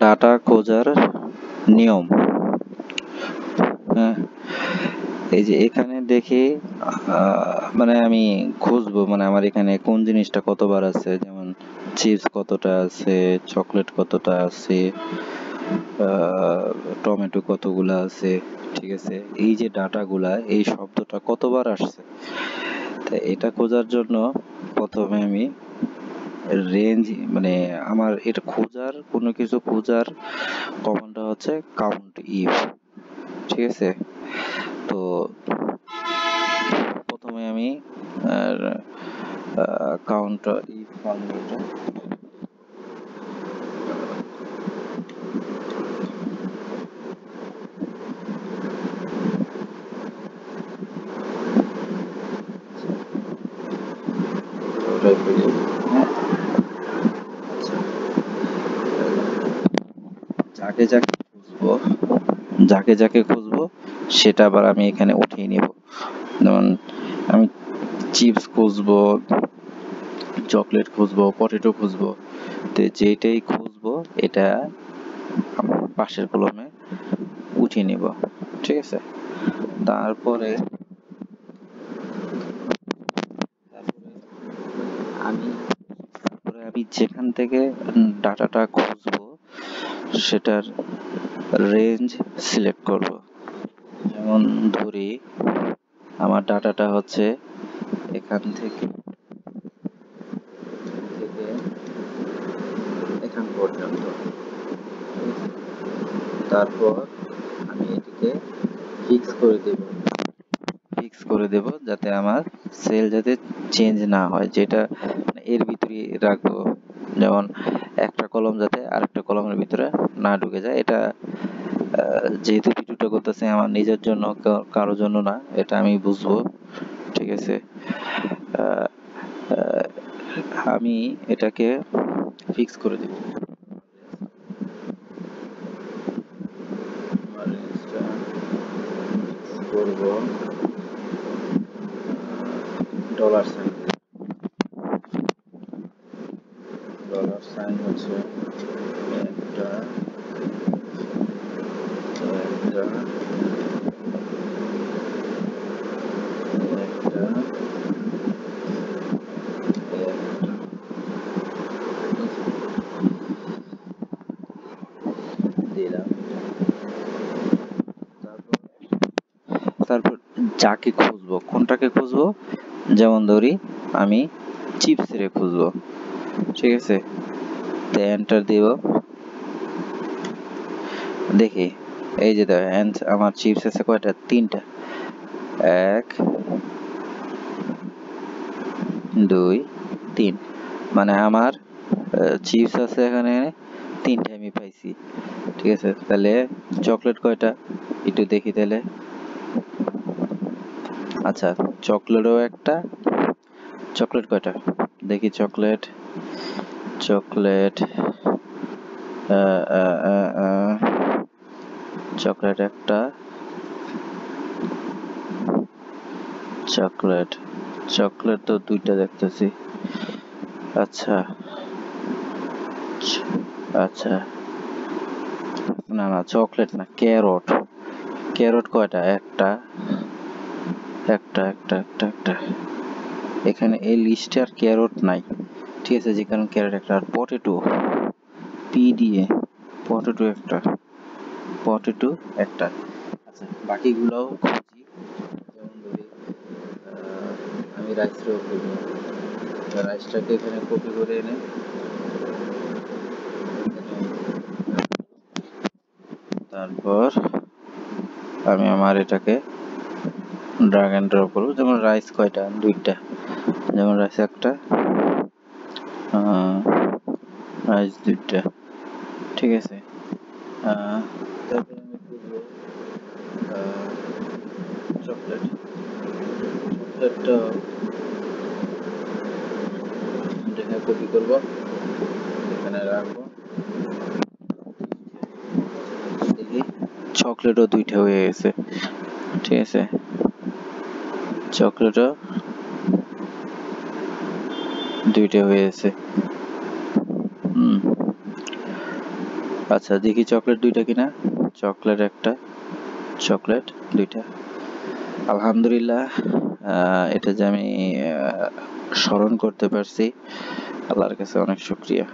Data খোঁজার নিয়ম। হ্যাঁ, এই যে এখানে দেখি মানে আমি খুঁজবো, মানে আমার এখানে কোন জিনিসটা কতবার আছে, যেমন চিপস কতটা আছে, চকলেট কতটা আছে, টমেটো কতগুলা আছে, ঠিক আছে। এই যে ডাটাগুলা, এই শব্দটা কতবার আসছে, তাই এটা খোঁজার জন্য প্রথমে আমি রেঞ্জ, মানে আমার এটা খোঁজার, কোনো কিছু খোঁজার কমান্ডটা হচ্ছে কাউন্ট ইফ, ঠিক আছে। তো প্রথমে আমি কাউন্ট ইফ ফাংশনটা যাকে যাকে খুঁজবো, যাকে যাকে খুঁজবো সেটা আবার আমি এখানে উঠিয়ে নিব। যেমন আমি চিপস খুঁজবো, চকলেট খুঁজবো, পটেটো খুঁজবো, তো যেটাই খুঁজবো এটা পাশের কলমে উঠিয়ে নিব, ঠিক আছে। তারপরে আমি যেখান থেকে ডাটাটা খুঁজবো সেটার রেঞ্জ সিলেক্ট করব। যেমন ধরি আমার ডাটাটা হচ্ছে এখান থেকে এখান পর্যন্ত। তারপর আমি এটিকে ফিক্স করে দেব যাতে আমার সেল যাতে চেঞ্জ না হয়, যেটা এর ভিতরে রাখবো। যেমন একটা কলম যাতে আরেকটা কলমের ভিতরে না ঢুকে যায়। এটা যেহেতু ভিডিওটা করতেছে আমার নিজের জন্য, কারোর জন্য না, এটা আমি বুঝবো, ঠিক আছে। আমি এটাকে ফিক্স করে দেব। করব $সাইন, $সাইন হচ্ছে একটা দিলাম। তারপর যাকে খুঁজবো, কোনটাকে খুঁজবো, যেমন ধরি আমি চিপস রে খুঁজবো, ঠিক আছে। তো এন্টার দিব, দেখি এই যে আমার চিপস আছে কয়টা, 3টা, 1 2 3, মানে আমার চিপস আছে এখানে 3টা আমি পাইছি, ঠিক আছে। তাহলে চকলেট কয়টা একটু দেখি তাহলে। আচ্ছা, চকলেটও একটা, চকলেট কয়টা দেখি, চকলেট চকলেট একটা, চকলেট তো 2টা দেখতেছি। আচ্ছা আচ্ছা, না না চকলেট না, ক্যারট কয়টা, একটা একটা একটা একটা একটা এখানে এই লিস্টে আর ক্যারট নাই, ঠিক আছে, যে কারণে ক্যারট একটা। আর পটেটো পি দিয়ে পটেটো একটা। আচ্ছা, বাকিগুলোও খুঁজি। যেমন ধরি আমি রাইসটাও খুঁজবো, রাইসটাকে এখানে কপি করে এনে তারপর আমি আমার এটাকে ড্রাগ এন্ড ড্রপ করবো। যেমন রাইস কয়টা, 2টা, যেমন রাইস একটা, রাইস 2টা, ঠিক আছে। তারপর আমি খুঁজবো চকলেটটা এখানে কপি করব, এখানে রাখবো, দেখি চকলেটও 2টা হয়ে গেছে, ঠিক আছে। চকলেটও 2টা হয়ে গেছে। আচ্ছা দেখি চকলেট দুইটা কিনা, চকলেট একটা, চকলেট দুইটা। আলহামদুলিল্লাহ, এটা যে আমি স্মরণ করতে পারছি, আল্লাহর কাছে অনেক শুকরিয়া।